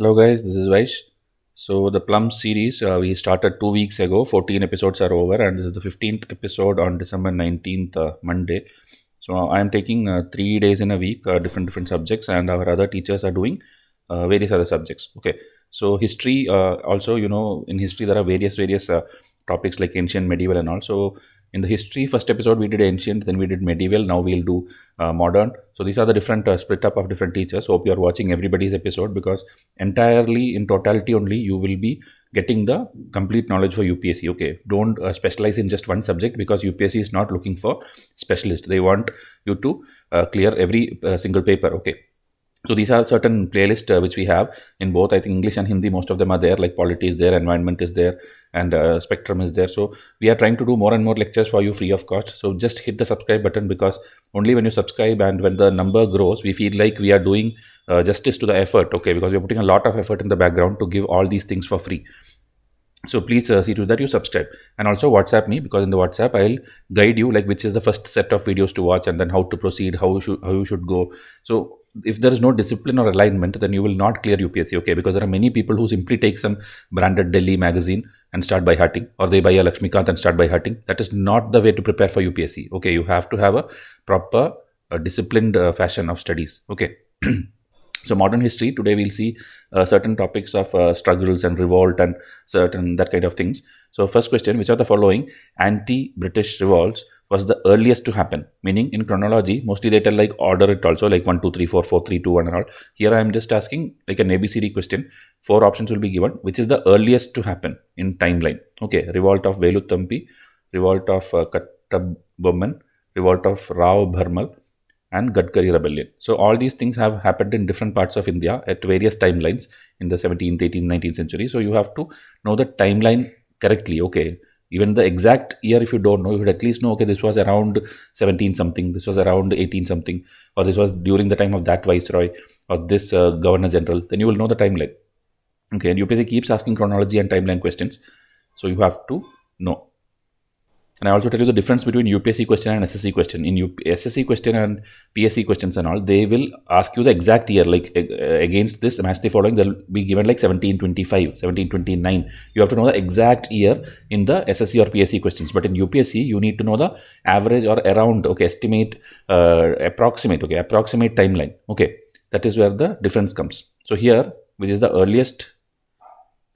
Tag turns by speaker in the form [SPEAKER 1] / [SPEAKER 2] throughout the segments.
[SPEAKER 1] Hello guys, this is Vysh. So the Plums series we started 2 weeks ago. 14 episodes are over, and this is the 15th episode on December 19th, Monday. So I am taking 3 days in a week, different subjects, and our other teachers are doing various other subjects. Okay, so history also, in history there are various topics like ancient, medieval, and all. So in the history first episode we did ancient, then we did medieval, now we'll do modern. So these are the different split up of different teachers. Hope you are watching everybody's episode, because entirely in totality only you will be getting the complete knowledge for UPSC. Okay, don't specialize in just one subject, because UPSC is not looking for specialists. They want you to clear every single paper. Okay, so these are certain playlists which we have in both, I think, English and Hindi. Most of them are there, like Polity is there, environment is there, and spectrum is there. So we are trying to do more and more lectures for you free of cost. So just hit the subscribe button, because only when you subscribe and when the number grows, we feel like we are doing justice to the effort. Okay, because we're putting a lot of effort in the background to give all these things for free. So please see to that you subscribe, and also WhatsApp me, because in the WhatsApp I'll guide you like which is the first set of videos to watch, and then how to proceed, how you should go. So if there is no discipline or alignment, then you will not clear UPSC. Okay, because there are many people who simply take some branded Delhi magazine and start by hearting, or they buy a Lakshmikant and start by hearting. That is not the way to prepare for UPSC. Okay, you have to have a proper disciplined fashion of studies. Okay. So modern history, today we'll see certain topics of struggles and revolt and certain that kind of things. So first question, which of the following anti-British revolts was the earliest to happen? Meaning in chronology, mostly they tell like order it also, like 1, 2, 3, 4, 4, 3, 2, 1 and all. Here I am just asking like an ABCD question. 4 options will be given, which is the earliest to happen in timeline. Okay, revolt of Veluthampi, revolt of Kattabomman, revolt of Rao Bharmal, and Gadkari rebellion. So all these things have happened in different parts of India at various timelines in the 17th, 18th, 19th century. So you have to know the timeline correctly. Okay, even the exact year if you don't know, you should at least know, okay, this was around 17 something, this was around 18 something, or this was during the time of that viceroy or this governor general. Then you will know the timeline. Okay, and UPSC keeps asking chronology and timeline questions, so you have to know. And I also tell you the difference between UPSC question and SSC question. In SSC question and PSC questions and all, they will ask you the exact year, like against this match the following, they'll be given like 1725, 1729. You have to know the exact year in the SSC or PSC questions. But in UPSC, you need to know the average or around, okay, estimate, approximate timeline. Okay, that is where the difference comes. So here, which is the earliest?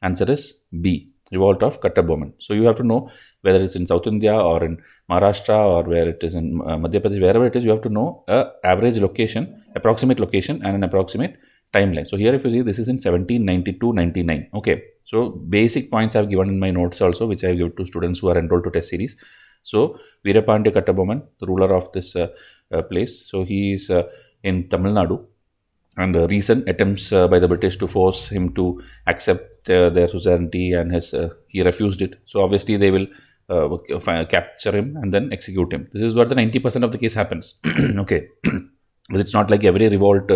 [SPEAKER 1] Answer is B. Revolt of Kattabomman. So you have to know whether it's in South India or in Maharashtra or where it is in Madhya Pradesh, wherever it is, you have to know a average location, approximate location, and an approximate timeline. So here if you see, this is in 1792-99. Okay, so basic points I've given in my notes also, which I give to students who are enrolled to test series. So Veerapandya Kattabomman, the ruler of this place, so he is in Tamil Nadu. And recent attempts by the British to force him to accept their suzerainty, and he refused it. So obviously they will capture him and then execute him. This is what the 90% of the case happens. Okay. But it's not like every revolt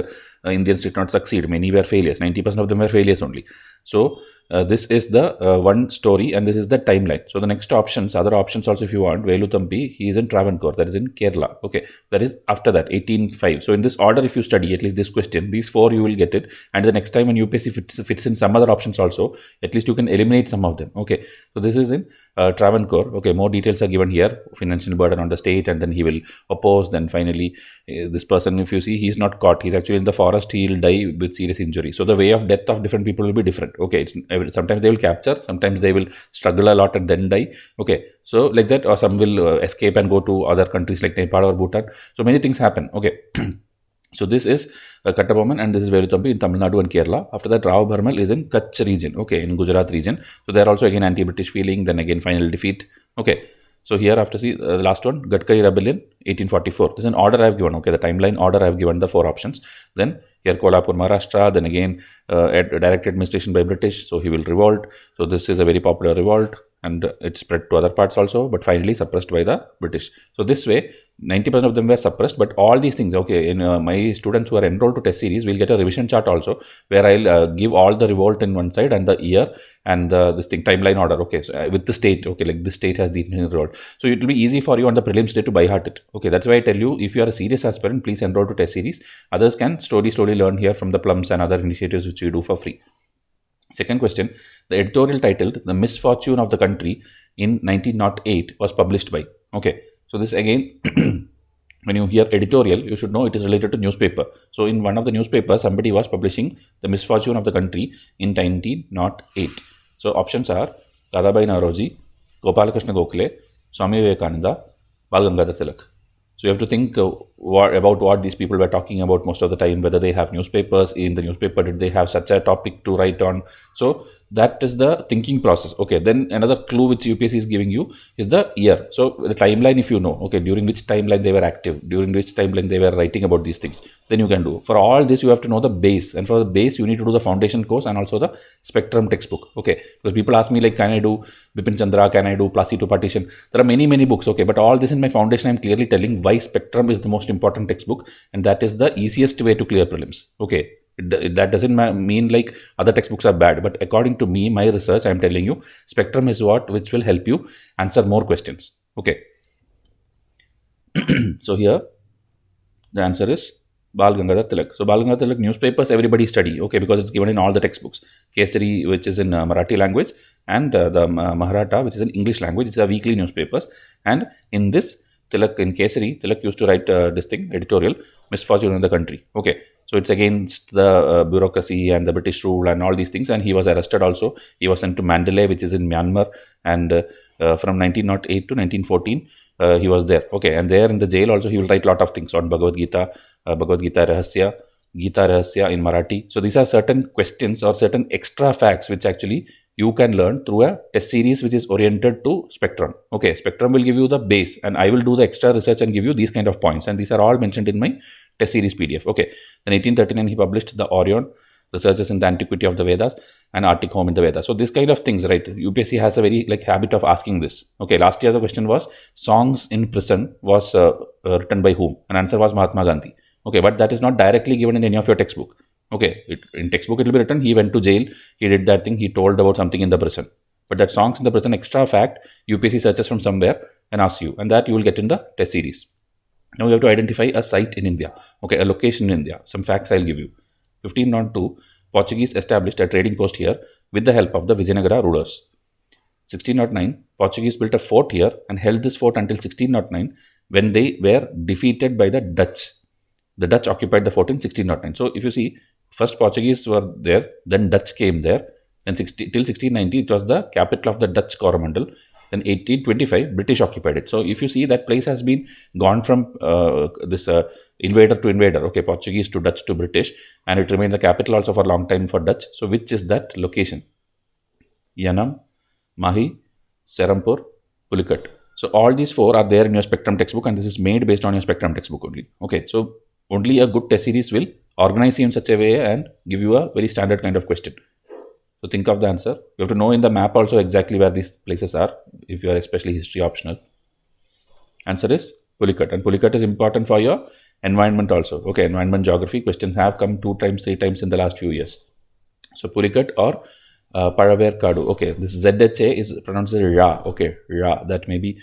[SPEAKER 1] Indians did not succeed. Many were failures. 90% of them were failures only. So this is the one story, and this is the timeline. So the next options, other options also if you want, Veluthampi, he is in Travancore, that is in Kerala. Okay, that is after that, 1805. So in this order, if you study at least this question, these 4 you will get it. And the next time when UPSC fits in some other options also, at least you can eliminate some of them. Okay, so this is in Travancore. Okay, more details are given here. Financial burden on the state, and then he will oppose. Then finally, this person, if you see, he is not caught. He's actually in the forest. He will die with serious injury. So the way of death of different people will be different. Okay, sometimes they will capture, sometimes they will struggle a lot and then die. Okay, so like that, or some will escape and go to other countries like Nepal or Bhutan. So many things happen. Okay. So this is Kattabomman, and this is Veluthampi in Tamil Nadu and Kerala. After that, Rao Bharmal is in Kutch region, okay, in Gujarat region. So there also again anti-British feeling, then again final defeat. Okay, so here after see the last one, Gadkari rebellion, 1844. This is an order I have given. Okay, the timeline order I have given the 4 options. Then here Kolhapur, Maharashtra. Then again direct administration by British. So he will revolt. So this is a very popular revolt. and it spread to other parts also, but finally suppressed by the British. So this way, 90% of them were suppressed, but all these things, okay, in my students who are enrolled to test series will get a revision chart also, where I'll give all the revolt in one side and the year and this thing, timeline order, okay, so with the state, okay, like this state has the revolt. So it will be easy for you on the prelims day to by heart it. Okay, that's why I tell you, if you are a serious aspirant, please enroll to test series. Others can slowly learn here from the plums and other initiatives which you do for free. Second question, the editorial titled The Misfortune of the Country in 1908 was published by. Okay, so this again, when you hear editorial, you should know it is related to newspaper. So in one of the newspapers, somebody was publishing The Misfortune of the Country in 1908. So options are Dadabhai Naoroji, Gopalakrishna Gokhale, Swami Vivekananda, Bal Gangadhar Tilak. So you have to think about what these people were talking about most of the time, whether they have newspapers. In the newspaper, did they have such a topic to write on? So that is the thinking process. Okay, then another clue which UPSC is giving you is the year. So the timeline, if you know, okay, during which timeline they were active, during which timeline they were writing about these things, then you can do. For all this, you have to know the base. And for the base, you need to do the foundation course and also the spectrum textbook. Okay, because people ask me like, can I do Bipin Chandra, can I do Placido Partition? There are many books. Okay, but all this in my foundation, I'm clearly telling why spectrum is the most important textbook, and that is the easiest way to clear prelims. Okay, that doesn't mean like other textbooks are bad, but according to me, my research, I'm telling you, spectrum is which will help you answer more questions. Okay. So here the answer is Bal Gangadhar Tilak. So Bal Gangadhar Tilak newspapers everybody study, okay, because it's given in all the textbooks. Kesari, which is in Marathi language, and the Maharatha, which is in English language. It's a weekly newspapers, and in this Tilak, in Kesari, Tilak used to write this thing, editorial, Misfortune in the Country. Okay, so it's against the bureaucracy and the British rule and all these things, and he was arrested also. He was sent to Mandalay, which is in Myanmar, and from 1908 to 1914, he was there. Okay, and there in the jail also, he will write a lot of things on Bhagavad Gita, Rahasya, Gita Rahasya in Marathi. So these are certain questions or certain extra facts which actually you can learn through a test series which is oriented to spectrum. Okay, spectrum will give you the base, and I will do the extra research and give you these kind of points, and these are all mentioned in my test series PDF. Okay, in 1839 he published the Orion, Researches in the Antiquity of the Vedas, and Arctic Home in the Vedas. So this kind of things, right? UPSC has a very habit of asking this. Okay, last year the question was Songs in Prison was written by whom? An answer was Mahatma Gandhi. Okay, but that is not directly given in any of your textbook. Okay, in textbook it will be written, he went to jail, he did that thing, he told about something in the prison. But that Songs in the Prison extra fact, UPSC searches from somewhere and asks you, and that you will get in the test series. Now you have to identify a site in India. Okay, a location in India. Some facts I'll give you. 1502, Portuguese established a trading post here with the help of the Vijayanagara rulers. 1609, Portuguese built a fort here and held this fort until 1609 when they were defeated by the Dutch. The Dutch occupied the fort in 1609. So if you see, first Portuguese were there, then Dutch came there, then till 1690 it was the capital of the Dutch Coromandel. Then 1825 British occupied it. So if you see, that place has been gone from this invader to invader, okay, Portuguese to Dutch to British, and it remained the capital also for a long time for Dutch. So which is that location? Yanam, Mahi, Serampur, Pulicat. So all these four are there in your spectrum textbook, and this is made based on your spectrum textbook only. Okay, so only a good test series will organize you in such a way and give you a very standard kind of question. So think of the answer. You have to know in the map also exactly where these places are, if you are especially history optional. Answer is Pulicat, and Pulicat is important for your environment also. Okay, environment geography questions have come 2 times, 3 times in the last few years. So Pulicat or Paraver Kadu. Okay, this ZHA is pronounced as Ra. Okay, Ra. That maybe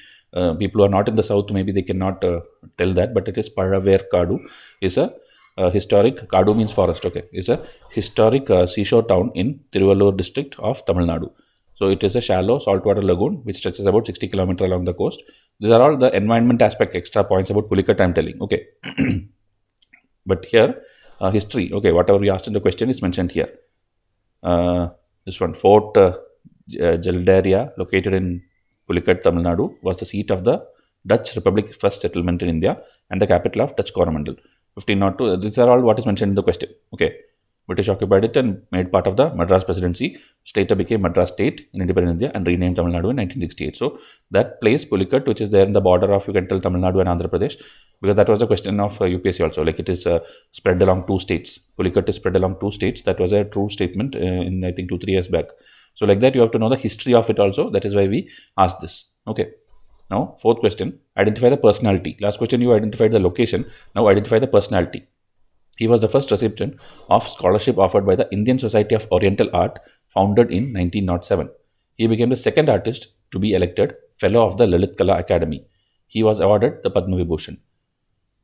[SPEAKER 1] people who are not in the south, maybe they cannot tell that, but it is Paraver Kadu. Is a historic, Kadu means forest, okay, is a historic seashore town in Tiruvallur district of Tamil Nadu. So it is a shallow saltwater lagoon which stretches about 60 km along the coast. These are all the environment aspect extra points about Pulicat I'm telling, okay. But here, history, okay, whatever we asked in the question is mentioned here. This one, Fort Geldaria, located in Pulicat, Tamil Nadu, was the seat of the Dutch Republic first settlement in India and the capital of Dutch Coromandel. 1502, these are all what is mentioned in the question. Okay. British occupied it and made part of the Madras Presidency. Later became Madras State in independent India and renamed Tamil Nadu in 1968. So that place, Pulikat, which is there in the border of, you can tell, Tamil Nadu and Andhra Pradesh, because that was the question of UPSC also. Like it is spread along 2 states. Pulikat is spread along 2 states. That was a true statement in, I think, 2-3 years back. So like that, you have to know the history of it also. That is why we asked this. Okay. Now, 4th question, identify the personality. Last question, you identified the location. Now, identify the personality. He was the first recipient of scholarship offered by the Indian Society of Oriental Art, founded in 1907. He became the second artist to be elected Fellow of the Lalit Kala Academy. He was awarded the Padma Vibhushan.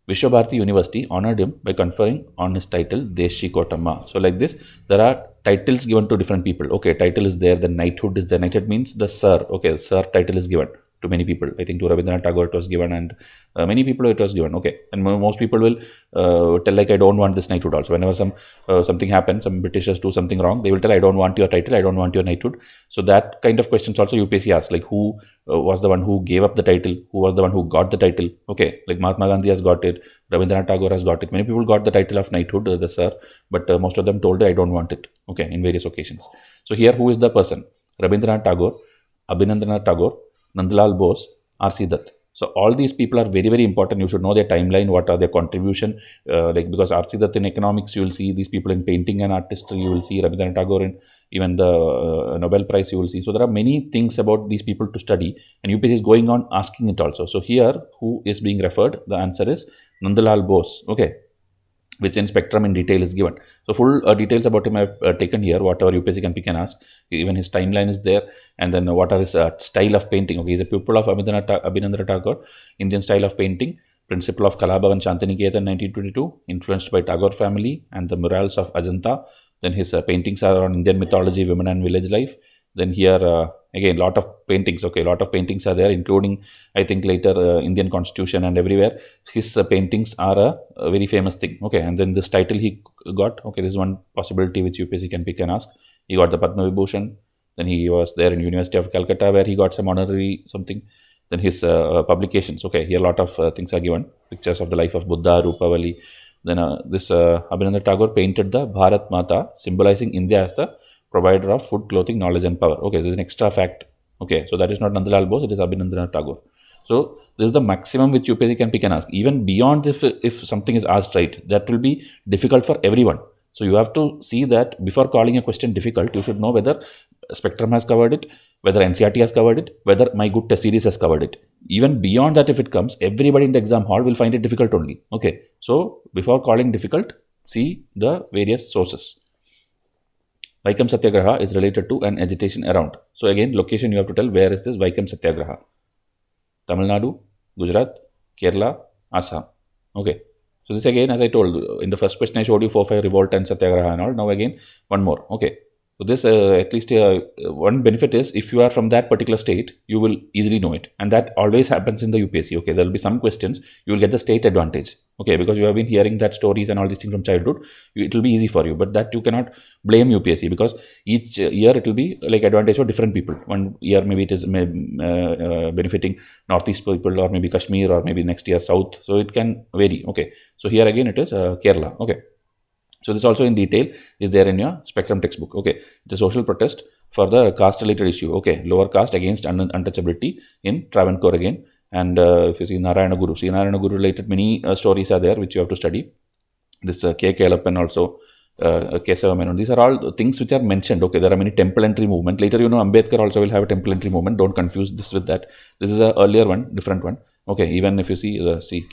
[SPEAKER 1] Vishwabharati University honored him by conferring on his title Deshi Kotamma. So like this, there are titles given to different people. Okay, title is there, the knighthood is there. Knighthood means the sir. Okay, sir title is given to many people. I think to Rabindranath Tagore it was given, and many people it was given. Okay, and most people will tell like, I don't want this knighthood also. Whenever something happens, some Britishers do something wrong, they will tell, I don't want your title, I don't want your knighthood. So that kind of questions also UPSC asks, like who was the one who gave up the title, who was the one who got the title. Okay, like Mahatma Gandhi has got it, Rabindranath Tagore has got it. Many people got the title of knighthood, the sir, but most of them told, I don't want it. Okay, in various occasions. So here, who is the person? Rabindranath Tagore, Abhinandannath Tagore, Nandlal Bose, R.C. Dutt. So all these people are very, very important. You should know their timeline, what are their contribution. Like because R.C. Dutt in economics, you will see these people in painting and artistry, you will see Rabindranath Tagore in even the Nobel Prize, you will see. So there are many things about these people to study, and UPSC is going on asking it also. So here, who is being referred? The answer is Nandlal Bose. Okay, which in spectrum in detail is given. So full details about him I have taken here, whatever UPSC can pick and ask. Even his timeline is there, and then what are his style of painting. Okay, he's a pupil of Abhinandannath Tagore, Indian style of painting, principal of Kalabhavan Shantiniketan 1922, influenced by Tagore family and the murals of Ajanta. Then his paintings are on Indian mythology, women and village life. Then here again, lot of paintings. Okay, lot of paintings are there, including I think later Indian Constitution and everywhere. His paintings are a very famous thing. Okay, and then this title he got. Okay, this is one possibility which UPSC can pick and ask. He got the Padma Vibhushan. Then he was there in University of Calcutta where he got some honorary something. Then his publications. Okay, here a lot of things are given. Pictures of the life of Buddha, Rupavali. Then this Abhinandannath Tagore painted the Bharat Mata, symbolizing India as the provider of food, clothing, knowledge and power. Okay, this is an extra fact. Okay, so that is not Nandlal Bose, it is Abhinandannath Tagore. So this is the maximum which UPSC can pick and ask. Even beyond if something is asked right, that will be difficult for everyone. So you have to see that before calling a question difficult, you should know whether Spectrum has covered it, whether NCERT has covered it, whether My Good Test Series has covered it. Even beyond that, if it comes, everybody in the exam hall will find it difficult only. Okay, so before calling difficult, see the various sources. Vaikam Satyagraha is related to an agitation around. So again, location you have to tell, where is this Vaikam Satyagraha? Tamil Nadu, Gujarat, Kerala, Assam. Okay. So this again, as I told, in the first question I showed you 4-5 revolt and Satyagraha and all. Now again, one more. Okay. So this at least one benefit is, if you are from that particular state, you will easily know it. And that always happens in the UPSC. Okay, there will be some questions, you will get the state advantage. Okay, because you have been hearing that stories and all these things from childhood, it will be easy for you. But that you cannot blame UPSC, because each year it will be like advantage for different people. One year maybe it is benefiting Northeast people, or maybe Kashmir, or maybe next year South. So it can vary. Okay, so here again it is Kerala. Okay. So this also in detail is there in your Spectrum textbook. Okay, it's a social protest for the caste related issue. Okay, lower caste against untouchability in Travancore again. And if you see Narayana Guru related many stories are there which you have to study. This K. Kelappan also, Kesava Menon. These are all things which are mentioned. Okay, there are many temple entry movement. Later, Ambedkar also will have a temple entry movement. Don't confuse this with that. This is a earlier one, different one. Okay, even if you see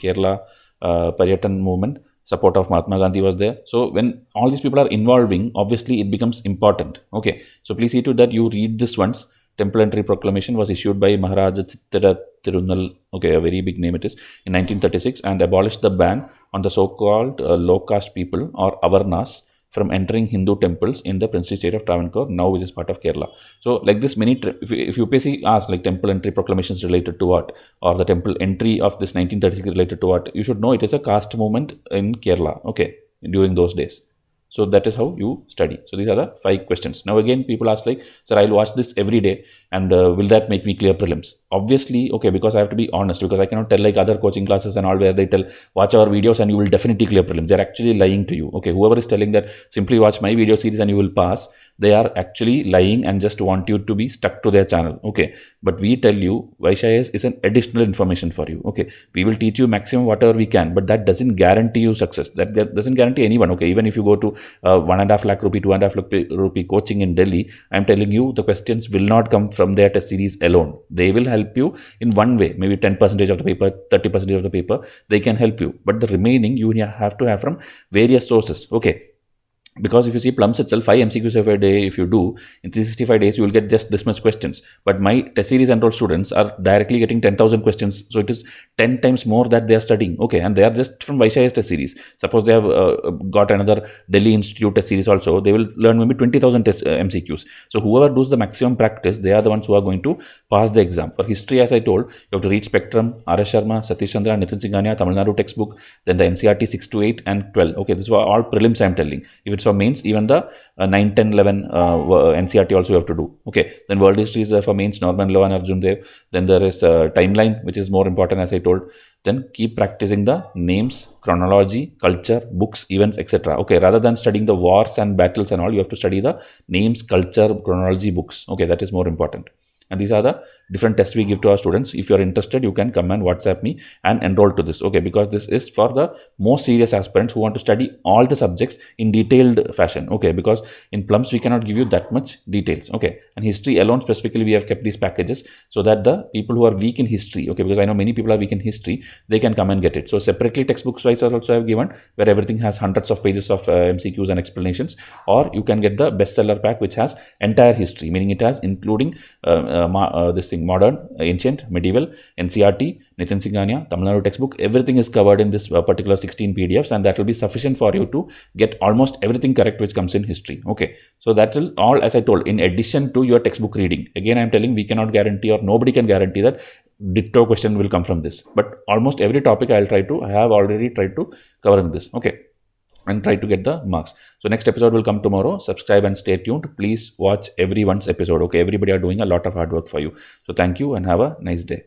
[SPEAKER 1] Kerala Paryatan movement, support of Mahatma Gandhi was there. So when all these people are involving, obviously it becomes important. Okay, so please see to that you read this once. Temple entry proclamation was issued by Maharaja Chittara Tirunal, okay, a very big name it is, in 1936, and abolished the ban on the so-called low caste people, or Avarnas, from entering Hindu temples in the princely state of Travancore, now which is part of Kerala. So like this, many if UPSC asks like temple entry proclamations related to what, or the temple entry of this 1936 related to what, you should know it is a caste movement in Kerala. Okay, during those days. So that is how you study. So these are the 5 questions. Now again, people ask like, sir, I'll watch this every day, and will that make me clear prelims? Obviously, okay, because I have to be honest, because I cannot tell like other coaching classes and all where they tell watch our videos and you will definitely clear prelims. They're actually lying to you. Okay, whoever is telling that simply watch my video series and you will pass, they are actually lying and just want you to be stuck to their channel. Okay, but we tell you Vysh IAS is an additional information for you. Okay, we will teach you maximum whatever we can, but that doesn't guarantee you success. That doesn't guarantee anyone. Okay, even if you go to 1.5 lakh rupee, 2.5 lakh rupee coaching in Delhi, I'm telling you the questions will not come from their test series alone. They will help you in one way, maybe 10% of the paper, 30% of the paper, they can help you. But the remaining you have to have from various sources. Okay, because if you see plums itself, 5 MCQs every day, if you do in 365 days, you will get just this much questions. But my test series enrolled students are directly getting 10,000 questions. So it is 10 times more that they are studying. Okay, and they are just from Vysh IAS test series. Suppose they have got another Delhi Institute test series also, they will learn maybe 20,000 MCQs. So whoever does the maximum practice, they are the ones who are going to pass the exam. For history, as I told, you have to read Spectrum, R.S. Sharma, Satish, Chandra, Nithin, Singhania, Tamil Nadu textbook, then the NCERT 6 to 8 and 12. Okay, this were all prelims I am telling. If it's for mains, even the 9, 10, 11 NCERT also you have to do. Okay, then world history is for mains, Norman Law and Arjun Dev. Then there is timeline, which is more important, as I told. Then keep practicing the names, chronology, culture, books, events, etc. Okay, rather than studying the wars and battles and all, you have to study the names, culture, chronology, books. Okay, that is more important. And these are the different tests we give to our students. If you are interested, you can come and WhatsApp me and enroll to this. Okay, because this is for the most serious aspirants who want to study all the subjects in detailed fashion. Okay, because in plums we cannot give you that much details. Okay, and history alone specifically we have kept these packages so that the people who are weak in history, okay, because I know many people are weak in history, they can come and get it. So separately textbooks wise also I have given, where everything has hundreds of pages of MCQs and explanations, or you can get the bestseller pack which has entire history, meaning it has including this thing, modern, ancient, medieval, NCERT, Nithin Singhania, Tamil Nadu textbook, everything is covered in this particular 16 PDFs, and that will be sufficient for you to get almost everything correct which comes in history. Okay, so that will all, as I told, in addition to your textbook reading. Again, I am telling, we cannot guarantee, or nobody can guarantee that ditto question will come from this, but almost every topic I have already tried to cover in this. Okay, and try to get the marks. So next episode will come tomorrow. Subscribe and stay tuned. Please watch everyone's episode. Okay, everybody are doing a lot of hard work for you. So thank you and have a nice day.